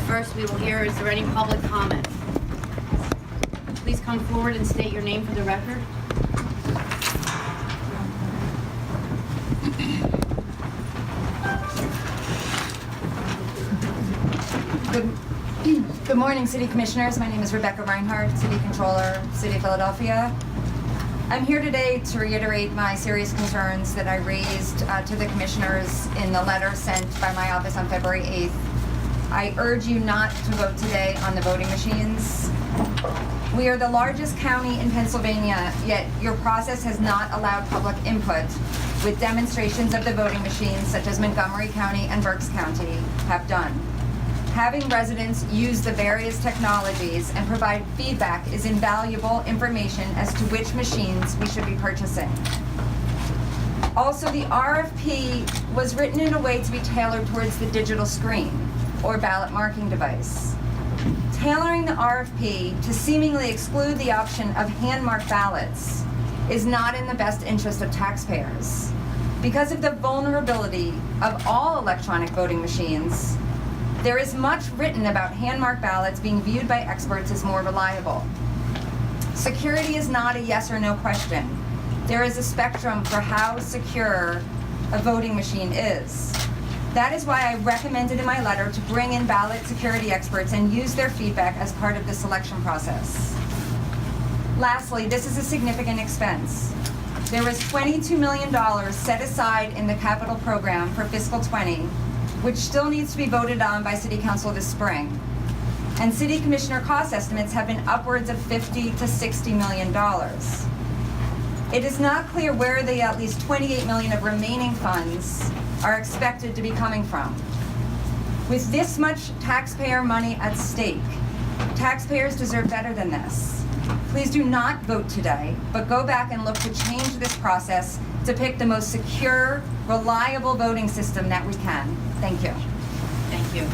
First, we will hear, is there any public comment? Please come forward and state your name for the record. Good morning, City Commissioners. My name is Rebecca Rhynhart, City Controller, City of Philadelphia. I'm here today to reiterate my serious concerns that I raised to the Commissioners in the letter sent by my office on February 8th. I urge you not to vote today on the voting machines. We are the largest county in Pennsylvania, yet your process has not allowed public input, with demonstrations of the voting machines such as Montgomery County and Berks County have done. Having residents use the various technologies and provide feedback is invaluable information as to which machines we should be purchasing. Also, the RFP was written in a way to be tailored towards the digital screen or ballot marking device. Tailoring the RFP to seemingly exclude the option of hand-marked ballots is not in the best interest of taxpayers. Because of the vulnerability of all electronic voting machines, there is much written about hand-marked ballots being viewed by experts as more reliable. Security is not a yes or no question. There is a spectrum for how secure a voting machine is. That is why I recommended in my letter to bring in ballot security experts and use their feedback as part of the selection process. Lastly, this is a significant expense. There was $22 million set aside in the capital program for fiscal 20, which still needs to be voted on by City Council this spring. And City Commissioner cost estimates have been upwards of $50 to $60 million. It is not clear where the at least $28 million of remaining funds are expected to be coming from. With this much taxpayer money at stake, taxpayers deserve better than this. Please do not vote today, but go back and look to change this process to pick the most secure, reliable voting system that we can. Thank you. Thank you.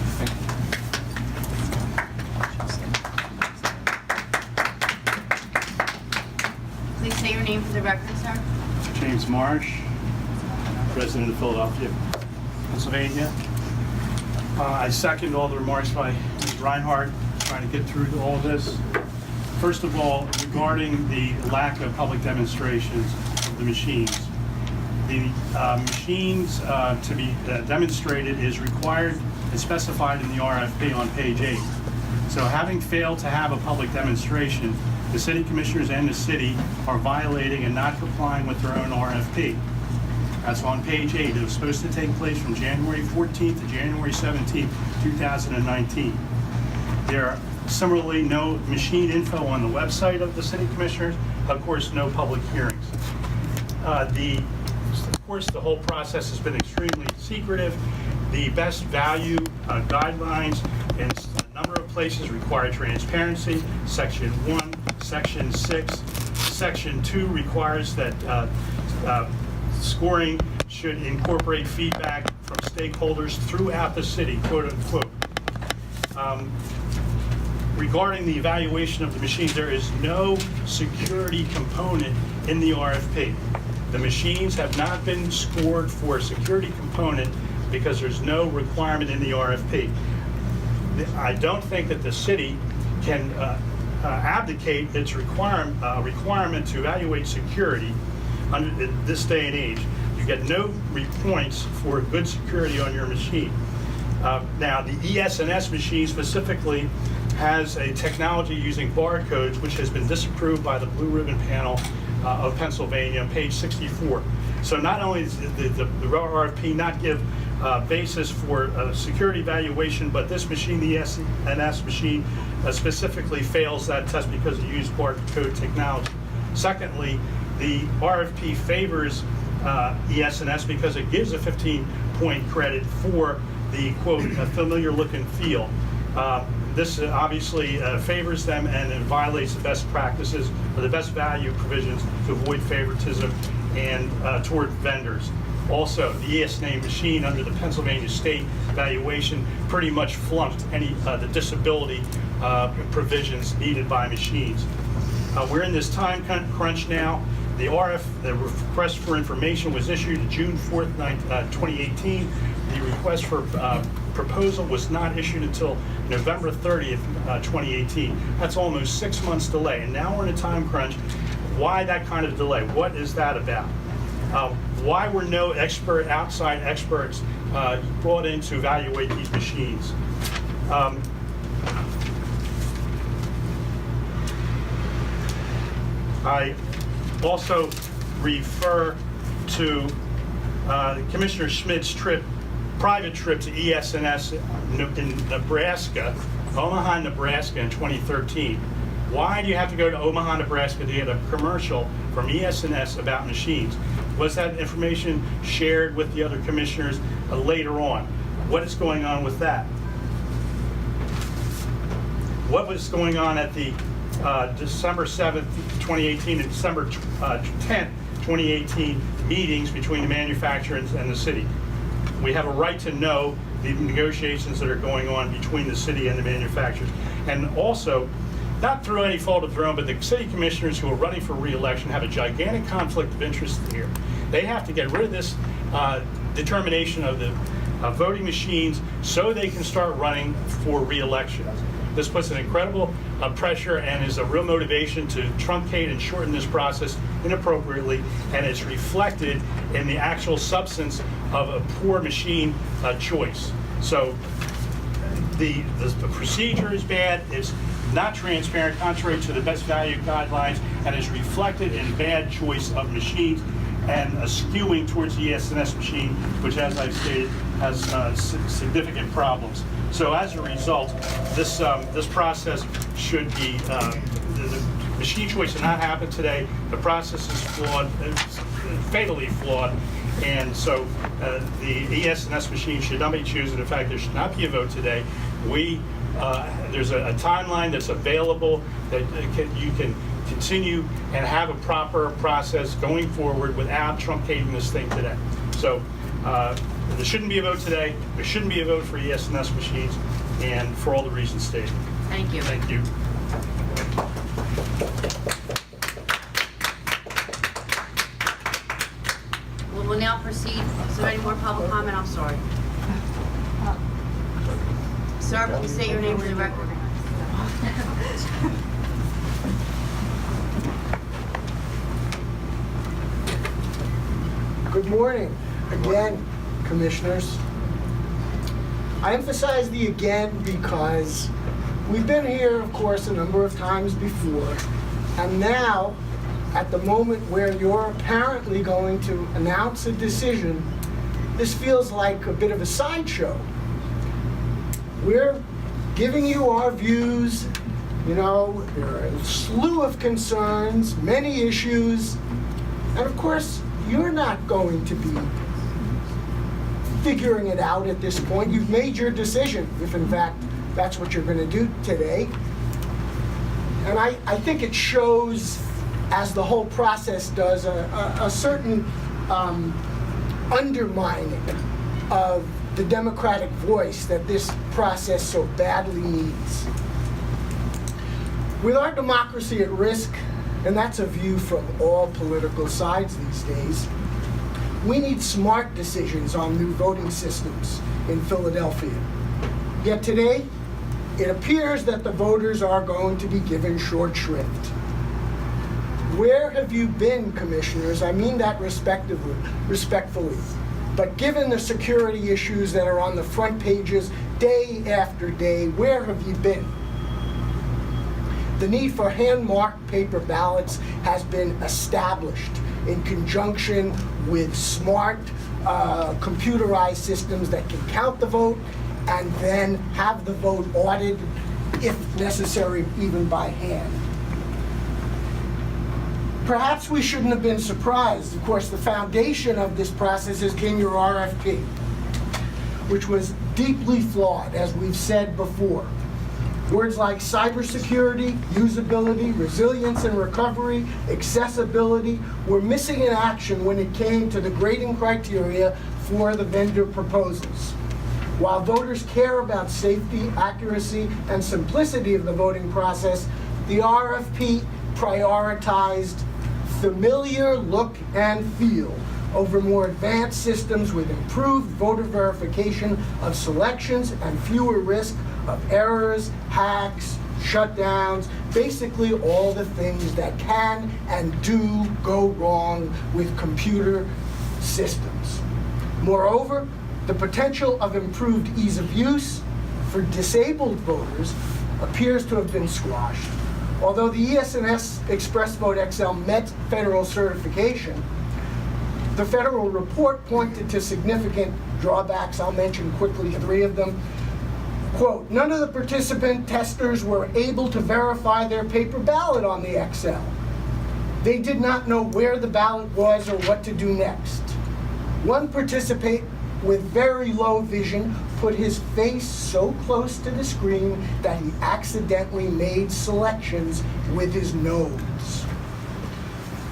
Please say your name for the record, sir. James Marsh, resident of Philadelphia, Pennsylvania. I second all the remarks by Ms. Rhynhart, trying to get through all of this. First of all, regarding the lack of public demonstrations of the machines. The machines to be demonstrated is required and specified in the RFP on page 8. So having failed to have a public demonstration, the City Commissioners and the City are violating and not complying with their own RFP. That's on page 8. It was supposed to take place from January 14th to January 17th, 2019. There are similarly no machine info on the website of the City Commissioners. Of course, no public hearings. Of course, the whole process has been extremely secretive. The best value guidelines in a number of places require transparency. Section 1, Section 6, Section 2 requires that scoring should incorporate feedback from stakeholders throughout the city, quote unquote. Regarding the evaluation of the machines, there is no security component in the RFP. The machines have not been scored for a security component because there's no requirement in the RFP. I don't think that the city can abdicate its requirement to evaluate security under this day and age. You get no points for good security on your machine. Now, the ES&S machine specifically has a technology using barcodes, which has been disapproved by the Blue Ribbon Panel of Pennsylvania on page 64. So not only does the RFP not give basis for security evaluation, but this machine, the ES&S machine, specifically fails that test because it used barcode technology. Secondly, the RFP favors ES&S because it gives a 15-point credit for the, quote, familiar look and feel. This obviously favors them, and it violates the best practices or the best value provisions to avoid favoritism and toward vendors. Also, the ES&S machine under the Pennsylvania state evaluation pretty much flunked any the disability provisions needed by machines. We're in this time crunch now. The request for information was issued June 4th, 2018. the request for proposal was not issued until November 30th, 2018. That's almost 6 months delay, and now we're in a time crunch. Why that kind of delay? What is that about? Why were no outside experts brought in to evaluate these machines? I also refer to Commissioner Schmidt's private trip to ES&S in Nebraska, Omaha, Nebraska in 2013. Why do you have to go to Omaha, Nebraska to get a commercial from ES&S about machines? Was that information shared with the other commissioners later on? What is going on with that? What was going on at the December 7th, 2018 and December 10th, 2018 meetings between the manufacturers and the city? We have a right to know the negotiations that are going on between the city and the manufacturers. And also, not through any fault of their own, but the city commissioners who are running for re-election have a gigantic conflict of interest here. They have to get rid of this determination of the voting machines so they can start running for re-election. This puts an incredible pressure and is a real motivation to truncate and shorten this process inappropriately, and it's reflected in the actual substance of a poor machine choice. So the procedure is bad, it's not transparent, contrary to the best value guidelines, and is reflected in bad choice of machines and a skewing towards the ES&S machine, which, as I've stated, has significant problems. So as a result, this process should be, the machine choice did not happen today. The process is flawed, it's fatally flawed, and so the ES&S machine should not be chosen. In fact, there should not be a vote today. There's a timeline that's available that you can continue and have a proper process going forward without truncating this thing today. So there shouldn't be a vote today. There shouldn't be a vote for ES&S machines, and for all the reasons stated. Thank you. Thank you. We'll now proceed. Is there any more public comment? I'm sorry. Sir, please state your name for the record. Good morning, again, commissioners. I emphasize the again because we've been here, of course, a number of times before, and now, at the moment where you're apparently going to announce a decision, this feels like a bit of a sideshow. We're giving you our views. You know, there are a slew of concerns, many issues, and of course, you're not going to be figuring it out at this point. You've made your decision, if in fact that's what you're going to do today. And I think it shows, as the whole process does, a certain undermining of the democratic voice that this process so badly needs. With our democracy at risk, and that's a view from all political sides these days, we need smart decisions on new voting systems in Philadelphia. Yet today, it appears that the voters are going to be given short shrift. Where have you been, commissioners? I mean that respectfully. But given the security issues that are on the front pages day after day, where have you been? The need for hand-marked paper ballots has been established in conjunction with smart computerized systems that can count the vote and then have the vote audited, if necessary, even by hand. Perhaps we shouldn't have been surprised. Of course, the foundation of this process has been your RFP, which was deeply flawed, as we've said before. Words like cybersecurity, usability, resilience and recovery, accessibility were missing in action when it came to the grading criteria for the vendor proposals. While voters care about safety, accuracy, and simplicity of the voting process, the RFP prioritized familiar look and feel over more advanced systems with improved voter verification of selections and fewer risk of errors, hacks, shutdowns, basically all the things that can and do go wrong with computer systems. Moreover, the potential of improved ease of use for disabled voters appears to have been squashed. Although the ES&S ExpressVote XL met federal certification, the federal report pointed to significant drawbacks. I'll mention quickly 3 of them. Quote, none of the participant testers were able to verify their paper ballot on the XL. They did not know where the ballot was or what to do next. One participant with very low vision put his face so close to the screen that he accidentally made selections with his nose.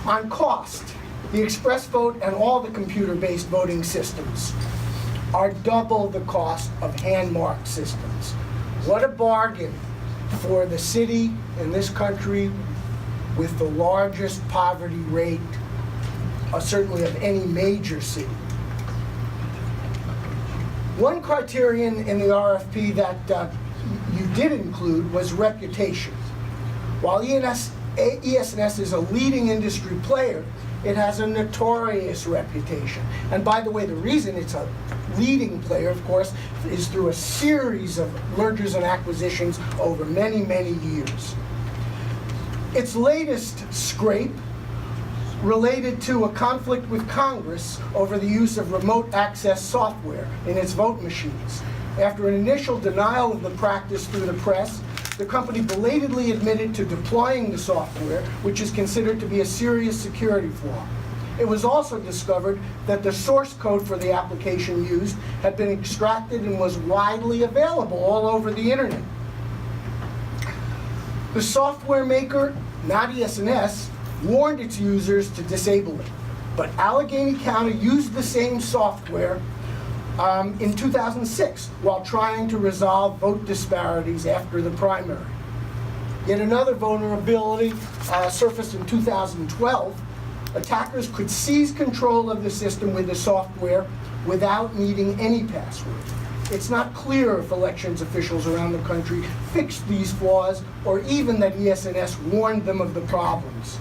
On cost, the ExpressVote and all the computer-based voting systems are double the cost of hand-marked systems. What a bargain for the city in this country with the largest poverty rate, certainly of any major city. One criterion in the RFP that you did include was reputation. While ES&S is a leading industry player, it has a notorious reputation. And by the way, the reason it's a leading player, of course, is through a series of mergers and acquisitions over many, many years. Its latest scrape related to a conflict with Congress over the use of remote access software in its vote machines. After an initial denial of the practice through the press, the company belatedly admitted to deploying the software, which is considered to be a serious security flaw. It was also discovered that the source code for the application used had been extracted and was widely available all over the internet. The software maker, not ES&S, warned its users to disable it, but Allegheny County used the same software in 2006 while trying to resolve vote disparities after the primary. Yet another vulnerability surfaced in 2012. Attackers could seize control of the system with the software without needing any password. It's not clear if elections officials around the country fixed these flaws or even that ES&S warned them of the problems.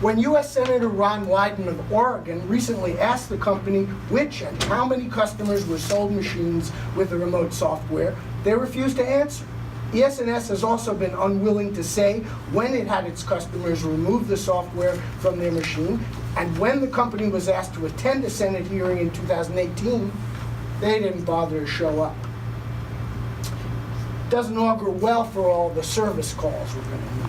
When U.S. Senator Ron Wyden of Oregon recently asked the company which and how many customers were sold machines with the remote software, they refused to answer. ES&S has also been unwilling to say when it had its customers remove the software from their machine, and when the company was asked to attend a Senate hearing in 2018, they didn't bother to show up. Doesn't augur well for all the service calls we're going to need.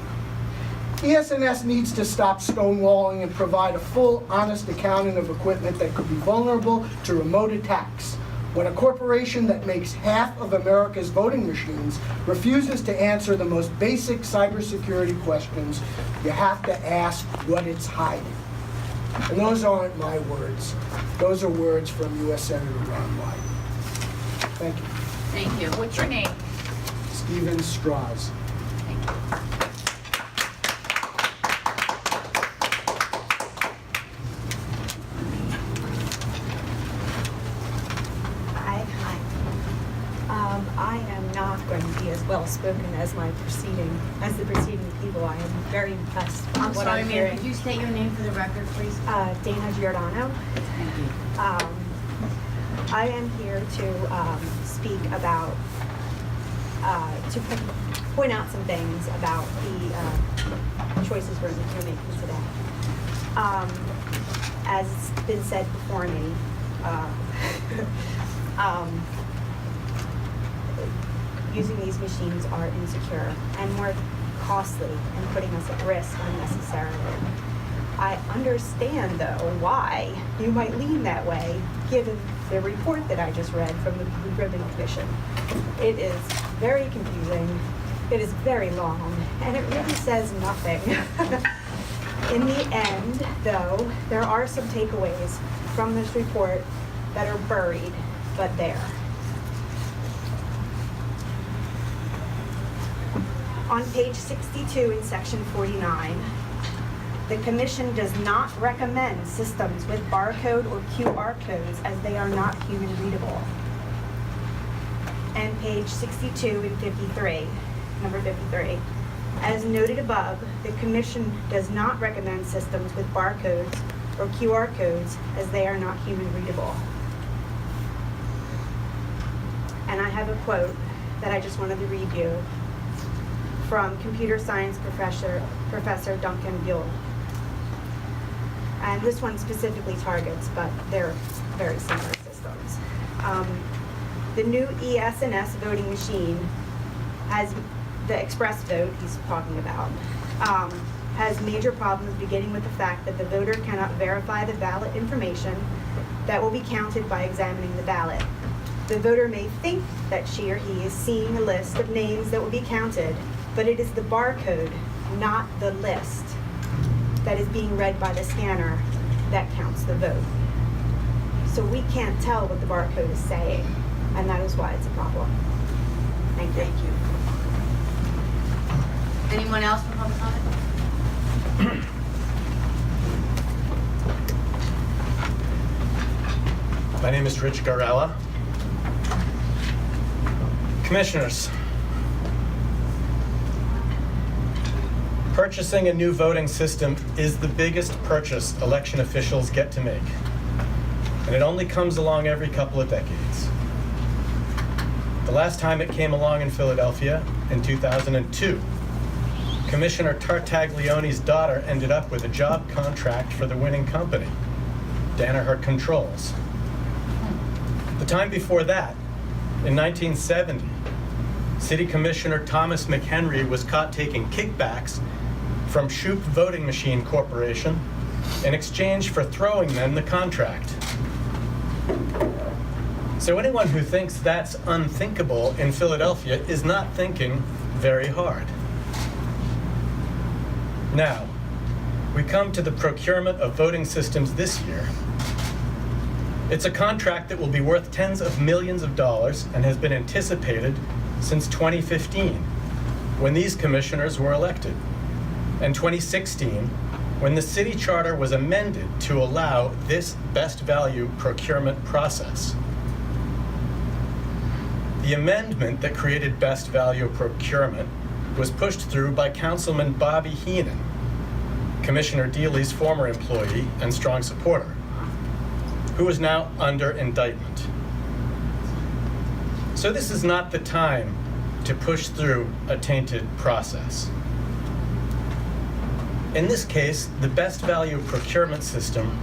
ES&S needs to stop stonewalling and provide a full, honest accounting of equipment that could be vulnerable to remote attacks. When a corporation that makes half of America's voting machines refuses to answer the most basic cybersecurity questions, you have to ask what it's hiding. And those aren't my words. Those are words from U.S. Senator Ron Wyden. Thank you. Thank you. What's your name? Stephen Strahs. Thank you. I am not going to be as well spoken as the preceding people. I am very impressed with I'm what sorry, I'm ma'am. hearing. Could you state your name for the record, please? Dana Giordano. Thank you. I am here to speak about, to point out some things about the choices we're making today. As it's been said before me, using these machines are insecure and more costly and putting us at risk unnecessarily. I understand, though, why you might lean that way, given the report that I just read from the Blue Ribbon Commission. It is very confusing, it is very long, and it really says nothing. In the end, though, there are some takeaways from this report that are buried, but there. On page 62 in section 49, the commission does not recommend systems with barcode or QR codes as they are not human readable. And page 62 and 53, number 53. As noted above, the commission does not recommend systems with barcodes or QR codes as they are not human readable. And I have a quote that I just wanted to read you from computer science Professor Duncan Buell. And this one specifically targets, but they're very similar systems. The new ES&S voting machine has the ExpressVote he's talking about, has major problems beginning with the fact that the voter cannot verify the ballot information that will be counted by examining the ballot. The voter may think that she or he is seeing a list of names that will be counted, but it is the barcode, not the list, that is being read by the scanner that counts the vote. So we can't tell what the barcode is saying, and that is why it's a problem. Thank you. Thank you. Anyone else for public comment? My name is Rich Garella. Commissioners, purchasing a new voting system is the biggest purchase election officials get to make, and it only comes along every couple of decades. The last time it came along in Philadelphia, in 2002, Commissioner Tartaglione's daughter ended up with a job contract for the winning company, Danaher Controls. The time before that, in 1970, City Commissioner Thomas McHenry was caught taking kickbacks from Shoup Voting Machine Corporation in exchange for throwing them the contract. So anyone who thinks that's unthinkable in Philadelphia is not thinking very hard. Now, we come to the procurement of voting systems this year. It's a contract that will be worth tens of millions of dollars and has been anticipated since 2015, when these commissioners were elected, and 2016, when the city charter was amended to allow this best value procurement process. The amendment that created best value procurement was pushed through by Councilman Bobby Heenan, Commissioner Deeley's former employee and strong supporter, who is now under indictment. So this is not the time to push through a tainted process. In this case, the best value procurement system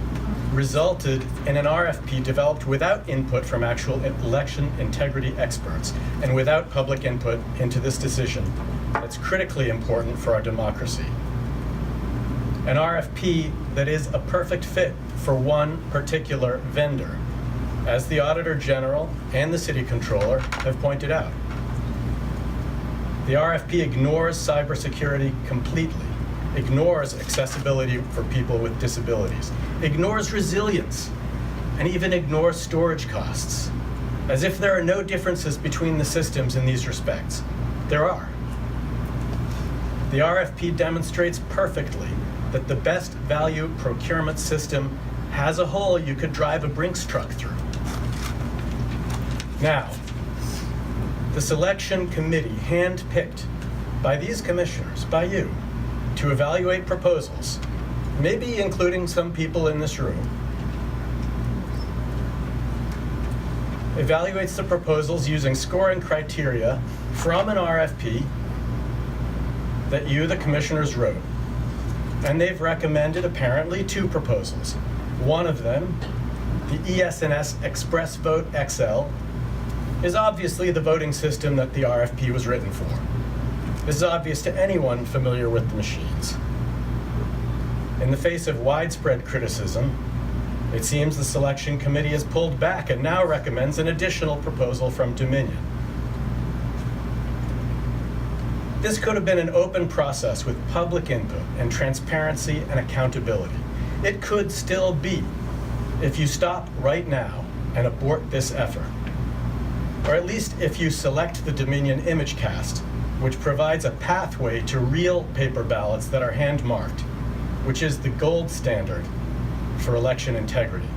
resulted in an RFP developed without input from actual election integrity experts and without public input into this decision that's critically important for our democracy. An RFP that is a perfect fit for one particular vendor, as the Auditor General and the City Controller have pointed out. The RFP ignores cybersecurity completely, ignores accessibility for people with disabilities, ignores resilience, and even ignores storage costs, as if there are no differences between the systems in these respects. There are. The RFP demonstrates perfectly that the best value procurement system has a hole you could drive a Brinks truck through. Now, the selection committee handpicked by these commissioners, by you, to evaluate proposals, maybe including some people in this room, evaluates the proposals using scoring criteria from an RFP that you, the commissioners, wrote. And they've recommended apparently 2 proposals. One of them, the ES&S ExpressVote XL, is obviously the voting system that the RFP was written for. This is obvious to anyone familiar with the machines. In the face of widespread criticism, it seems the selection committee has pulled back and now recommends an additional proposal from Dominion. This could have been an open process with public input and transparency and accountability. It could still be if you stop right now and abort this effort. Or at least if you select the Dominion image cast, which provides a pathway to real paper ballots that are hand-marked, which is the gold standard for election integrity.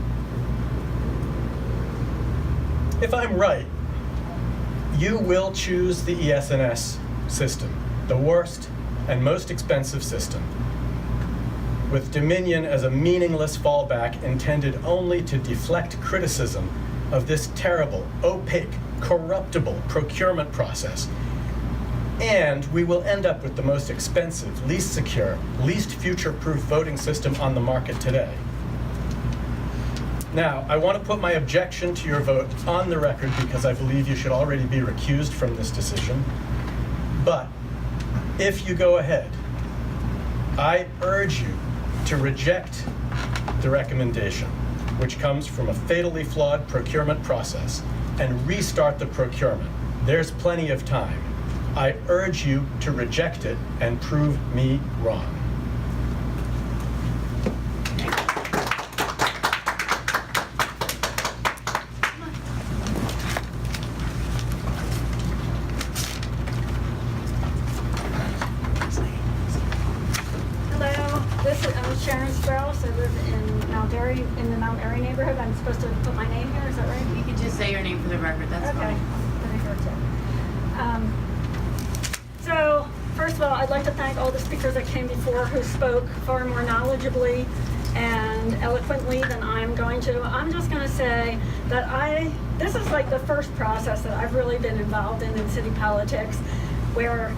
If I'm right, you will choose the ES&S system, the worst and most expensive system, with Dominion as a meaningless fallback intended only to deflect criticism of this terrible, opaque, corruptible procurement process. And we will end up with the most expensive, least secure, least future-proof voting system on the market today. Now, I want to put my objection to your vote on the record because I believe you should already be recused from this decision. But if you go ahead, I urge you to reject the recommendation, which comes from a fatally flawed procurement process, and restart the procurement. There's plenty of time. I urge you to reject it and prove me wrong. I'm Sharon Strauss. I live in Mount Airy, in the Mount Airy neighborhood. I'm supposed to put my name here, is that right? You can just say your name for the record, that's Okay. fine. So, first of all, I'd like to thank all the speakers that came before who spoke far more knowledgeably and eloquently than I'm going to. I'm just going to say that this is like the first process that I've really been involved in city politics, where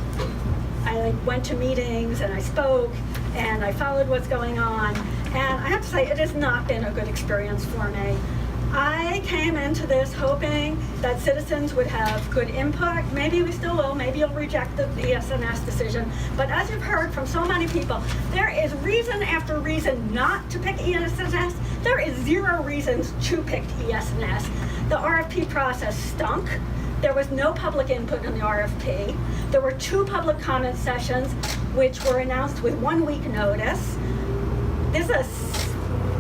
I went to meetings and I spoke and I followed what's going on. And I have to say, it has not been a good experience for me. I came into this hoping that citizens would have good input. Maybe we still will. Maybe you'll reject the ES&S decision. But as you've heard from so many people, there is reason after reason not to pick ES&S. There is zero reasons to pick ES&S. The RFP process stunk. There was no public input in the RFP. There were 2 public comment sessions, which were announced with 1 week notice. This is a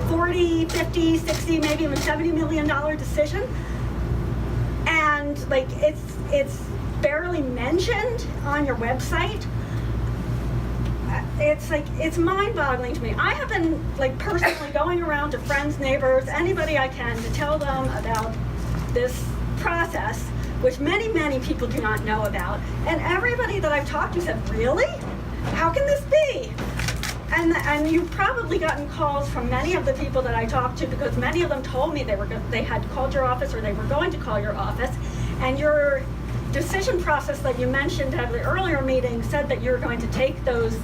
40, 50, 60, maybe even $70 million decision. And like it's barely mentioned on your website. It's mind-boggling to me. I have been like personally going around to friends, neighbors, anybody I can to tell them about this process, which many, many people do not know about. And everybody that I've talked to said, really? How can this be? And you've probably gotten calls from many of the people that I talked to, because many of them told me they had called your office or they were going to call your office. And your decision process that you mentioned at the earlier meeting said that you're going to take those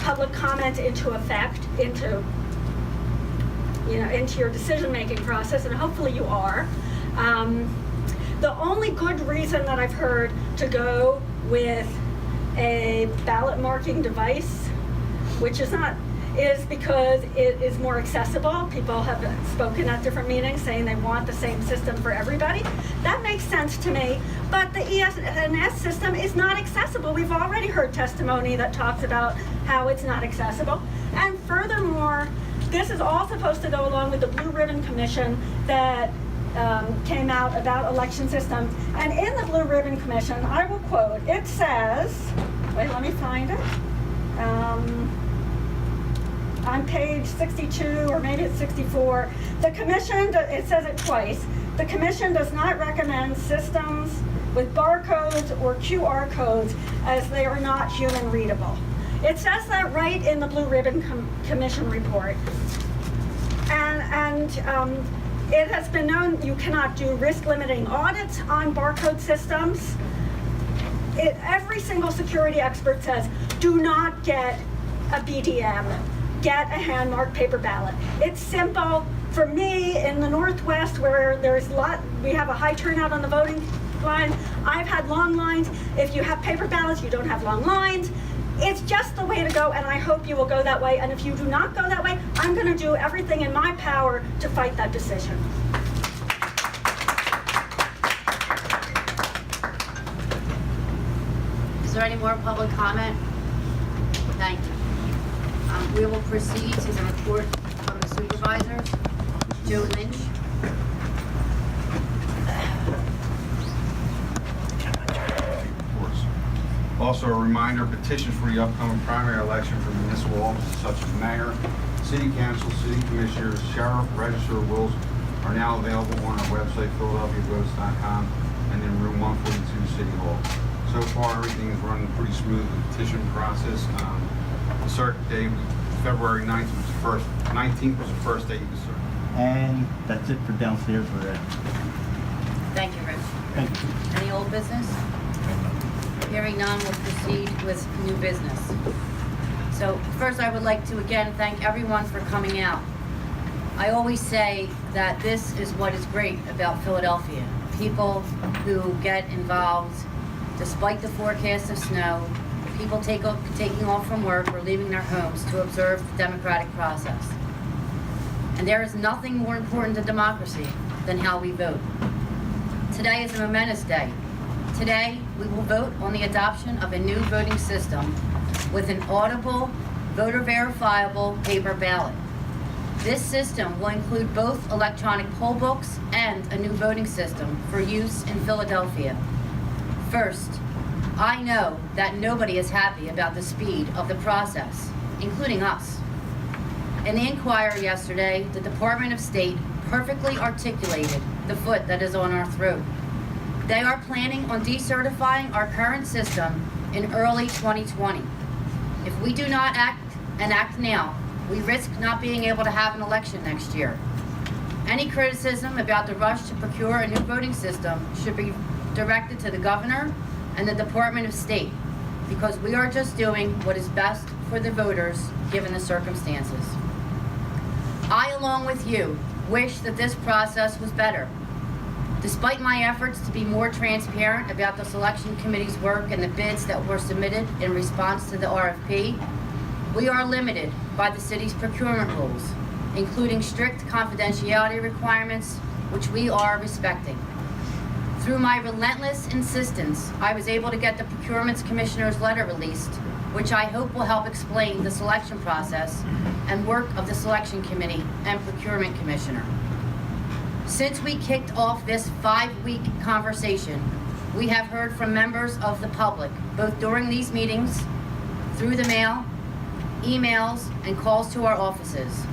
public comments into effect, into your decision-making process, and hopefully you are. The only good reason that I've heard to go with a ballot marking device, which is because it is more accessible. People have spoken at different meetings saying they want the same system for everybody. That makes sense to me, but the ES&S system is not accessible. We've already heard testimony that talks about how it's not accessible. And furthermore, this is all supposed to go along with the Blue Ribbon Commission that came out about election systems. And in the Blue Ribbon Commission, I will quote, it says, wait, let me find it. On page 62, or maybe it's 64, the commission, it says it twice, the commission does not recommend systems with barcodes or QR codes as they are not human readable. It says that right in the Blue Ribbon Commission report. And it has been known you cannot do risk limiting audits on barcode systems. Every single security expert says, do not get a BDM, get a hand-marked paper ballot. It's simple. For me, in the Northwest, where we have a high turnout on the voting line, I've had long lines. If you have paper ballots, you don't have long lines. It's just the way to go, and I hope you will go that way. And if you do not go that way, I'm going to do everything in my power to fight that decision. Is there any more public comment? Thank you. We will proceed to the report from the supervisors. Joe Lynch. Also, a reminder, petitions for the upcoming primary election for municipal offices such as mayor, city council, city commissioners, sheriff, register of wills are now available on our website, philadelphiavotes.com, and in room 142, City Hall. So far, everything is running pretty smooth, the petition process. The start date, February 19th was the first day you could start. And that's it for downstairs. We're at. Thank you, Rich. Thank you. Any old business? Hearing none, we'll proceed with new business. So first, I would like to again thank everyone for coming out. I always say that this is what is great about Philadelphia. People who get involved despite the forecast of snow, people taking off from work or leaving their homes to observe the democratic process. And there is nothing more important to democracy than how we vote. Today is a momentous day. Today, we will vote on the adoption of a new voting system with an audible, voter-verifiable paper ballot. This system will include both electronic poll books and a new voting system for use in Philadelphia. First, I know that nobody is happy about the speed of the process, including us. In the Inquirer yesterday, the Department of State perfectly articulated the foot that is on our throat. They are planning on decertifying our current system in early 2020. If we do not act now, we risk not being able to have an election next year. Any criticism about the rush to procure a new voting system should be directed to the governor and the Department of State, because we are just doing what is best for the voters given the circumstances. I, along with you, wish that this process was better. Despite my efforts to be more transparent about the selection committee's work and the bids that were submitted in response to the RFP, we are limited by the city's procurement rules, including strict confidentiality requirements, which we are respecting. Through my relentless insistence, I was able to get the Procurement Commissioner's letter released, which I hope will help explain the selection process and work of the Selection Committee and Procurement Commissioner. Since we kicked off this 5-week conversation, we have heard from members of the public, both during these meetings, through the mail, emails, and calls to our offices.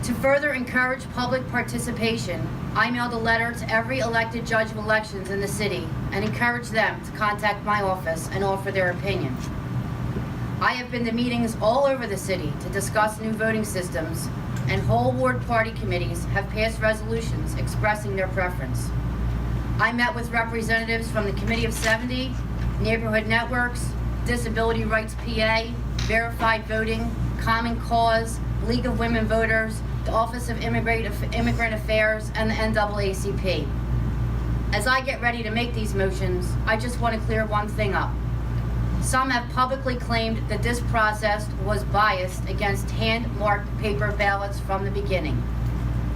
To further encourage public participation, I mailed a letter to every elected judge of elections in the city and encouraged them to contact my office and offer their opinion. I have been to meetings all over the city to discuss new voting systems, and whole ward party committees have passed resolutions expressing their preference. I met with representatives from the Committee of 70, Neighborhood Networks, Disability Rights PA, Verified Voting, Common Cause, League of Women Voters, the Office of Immigrant Affairs, and the NAACP. As I get ready to make these motions, I just want to clear one thing up. Some have publicly claimed that this process was biased against hand-marked paper ballots from the beginning.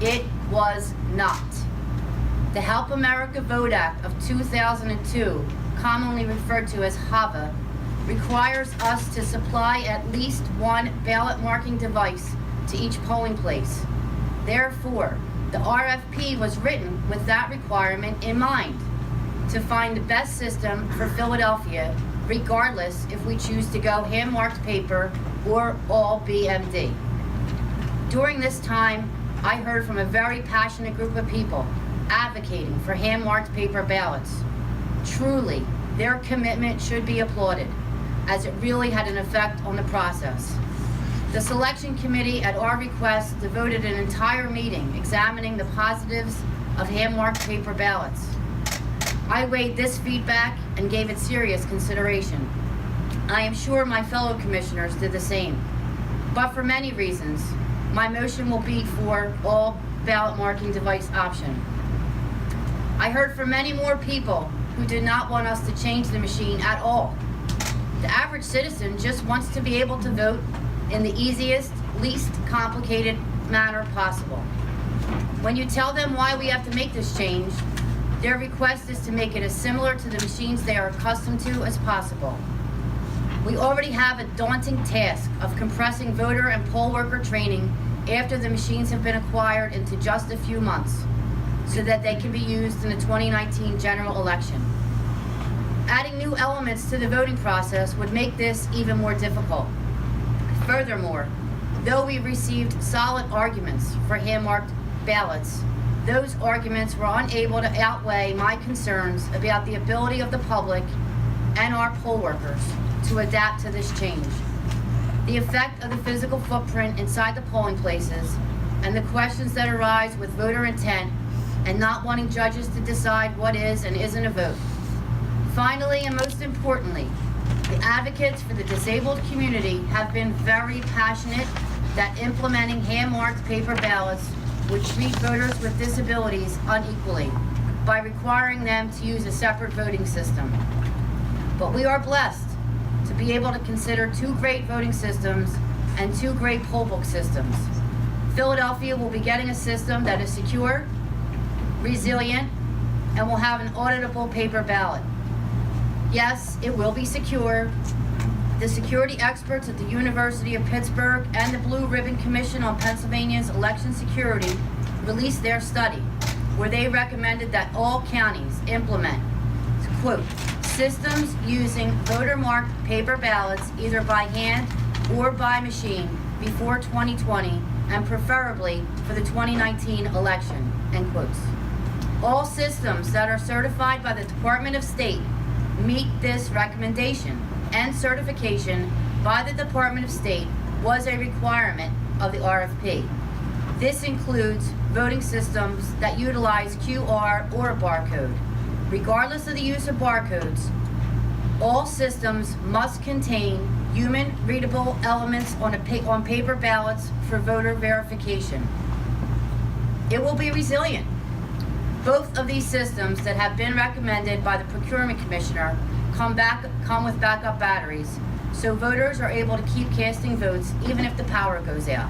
It was not. The Help America Vote Act of 2002, commonly referred to as HAVA, requires us to supply at least one ballot marking device to each polling place. Therefore, the RFP was written with that requirement in mind, to find the best system for Philadelphia, regardless if we choose to go hand-marked paper or all BMD. During this time, I heard from a very passionate group of people advocating for hand-marked paper ballots. Truly, their commitment should be applauded, as it really had an effect on the process. The Selection Committee, at our request, devoted an entire meeting examining the positives of hand-marked paper ballots. I weighed this feedback and gave it serious consideration. I am sure my fellow commissioners did the same. But for many reasons, my motion will be for all ballot marking device option. I heard from many more people who did not want us to change the machine at all. The average citizen just wants to be able to vote in the easiest, least complicated manner possible. When you tell them why we have to make this change, their request is to make it as similar to the machines they are accustomed to as possible. We already have a daunting task of compressing voter and poll worker training after the machines have been acquired into just a few months, so that they can be used in the 2019 general election. Adding new elements to the voting process would make this even more difficult. Furthermore, though we received solid arguments for hand-marked ballots, those arguments were unable to outweigh my concerns about the ability of the public and our poll workers to adapt to this change. The effect of the physical footprint inside the polling places and the questions that arise with voter intent and not wanting judges to decide what is and isn't a vote. Finally, and most importantly, the advocates for the disabled community have been very passionate that implementing hand-marked paper ballots would treat voters with disabilities unequally by requiring them to use a separate voting system. But we are blessed to be able to consider two great voting systems and two great poll book systems. Philadelphia will be getting a system that is secure, resilient, and will have an auditable paper ballot. Yes, it will be secure. The security experts at the University of Pittsburgh and the Blue Ribbon Commission on Pennsylvania's election security released their study, where they recommended that all counties implement, quote, systems using voter-marked paper ballots either by hand or by machine before 2020 and preferably for the 2019 election, end quotes. All systems that are certified by the Department of State meet this recommendation, and certification by the Department of State was a requirement of the RFP. This includes voting systems that utilize QR or a barcode. Regardless of the use of barcodes, all systems must contain human-readable elements on paper ballots for voter verification. It will be resilient. Both of these systems that have been recommended by the Procurement Commissioner come with backup batteries, so voters are able to keep casting votes even if the power goes out.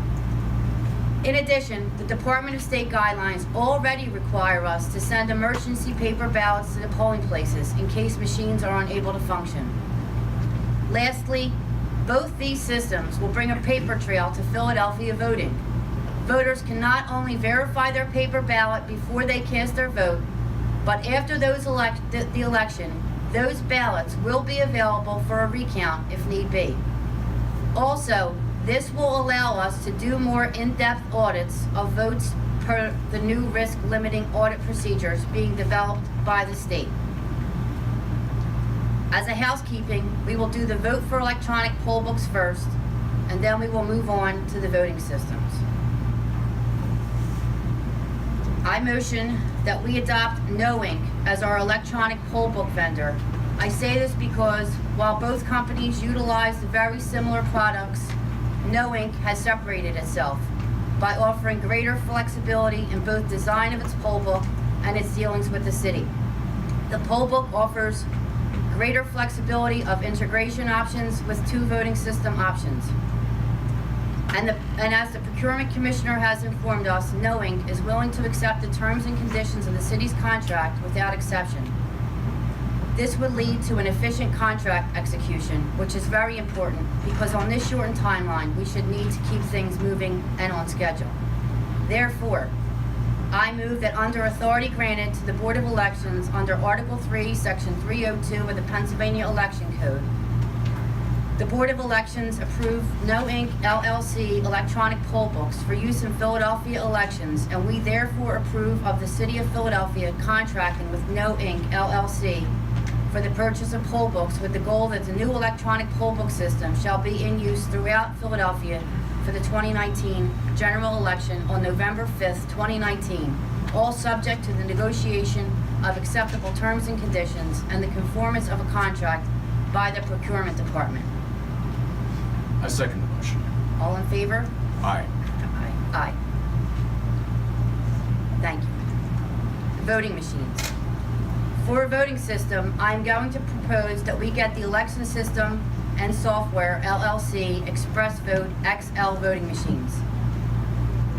In addition, the Department of State guidelines already require us to send emergency paper ballots to the polling places in case machines are unable to function. Lastly, both these systems will bring a paper trail to Philadelphia voting. Voters can not only verify their paper ballot before they cast their vote, but after the election, those ballots will be available for a recount if need be. Also, this will allow us to do more in-depth audits of votes per the new risk-limiting audit procedures being developed by the state. As a housekeeping, we will do the vote for electronic poll books first, and then we will move on to the voting systems. I motion that we adopt No Ink as our electronic poll book vendor. I say this because while both companies utilize very similar products, No Ink has separated itself by offering greater flexibility in both design of its poll book and its dealings with the city. The poll book offers greater flexibility of integration options with two voting system options. And as the Procurement Commissioner has informed us, No Ink is willing to accept the terms and conditions of the city's contract without exception. This would lead to an efficient contract execution, which is very important because on this shortened timeline, we should need to keep things moving and on schedule. Therefore, I move that under authority granted to the Board of Elections under Article 3, Section 302 of the Pennsylvania Election Code, the Board of Elections approve No Ink LLC electronic poll books for use in Philadelphia elections, and we therefore approve of the City of Philadelphia contracting with No Ink LLC for the purchase of poll books with the goal that the new electronic poll book system shall be in use throughout Philadelphia for the 2019 general election on November 5th, 2019, all subject to the negotiation of acceptable terms and conditions and the conformance of a contract by the Procurement Department. I second the motion. All in favor? Aye. Aye. Aye. Thank you. Voting machines. For a voting system, I'm going to propose that we get the Election System and Software LLC ExpressVote XL voting machines.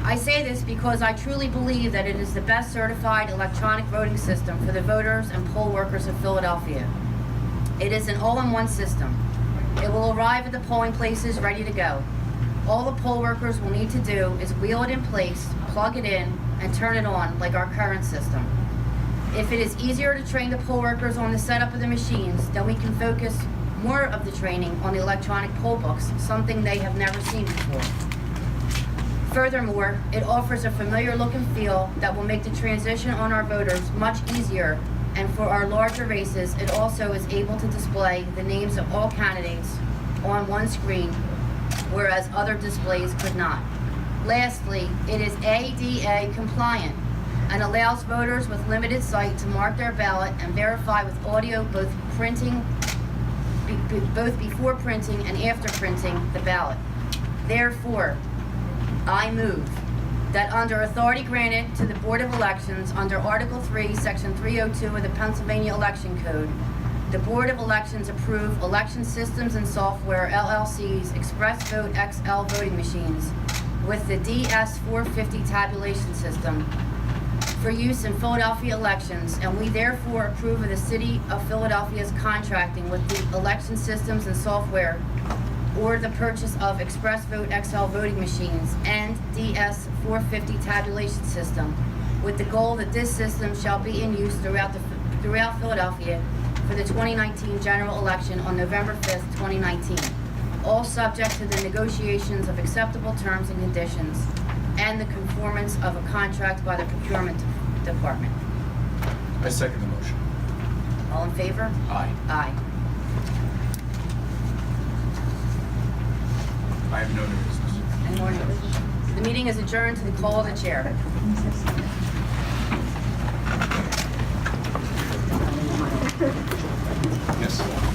I say this because I truly believe that it is the best certified electronic voting system for the voters and poll workers of Philadelphia. It is an all-in-one system. It will arrive at the polling places ready to go. All the poll workers will need to do is wheel it in place, plug it in, and turn it on like our current system. If it is easier to train the poll workers on the setup of the machines, then we can focus more of the training on the electronic poll books, something they have never seen before. Furthermore, it offers a familiar look and feel that will make the transition on our voters much easier, and for our larger races, it also is able to display the names of all candidates on one screen, whereas other displays could not. Lastly, it is ADA compliant and allows voters with limited sight to mark their ballot and verify with audio both before printing and after printing the ballot. Therefore, I move that under authority granted to the Board of Elections under Article 3, Section 302 of the Pennsylvania Election Code, the Board of Elections approve Election Systems and Software LLC's ExpressVote XL voting machines with the DS-450 tabulation system for use in Philadelphia elections, and we therefore approve of the City of Philadelphia's contracting with the Election Systems and Software or the purchase of ExpressVote XL voting machines and DS-450 tabulation system, with the goal that this system shall be in use throughout Philadelphia for the 2019 general election on November 5th, 2019. All subject to the negotiations of acceptable terms and conditions and the conformance of a contract by the procurement department. I second the motion. All in favor? Aye. Aye. I have no new business. Any more news? The meeting is adjourned to the call of the chair. Yes.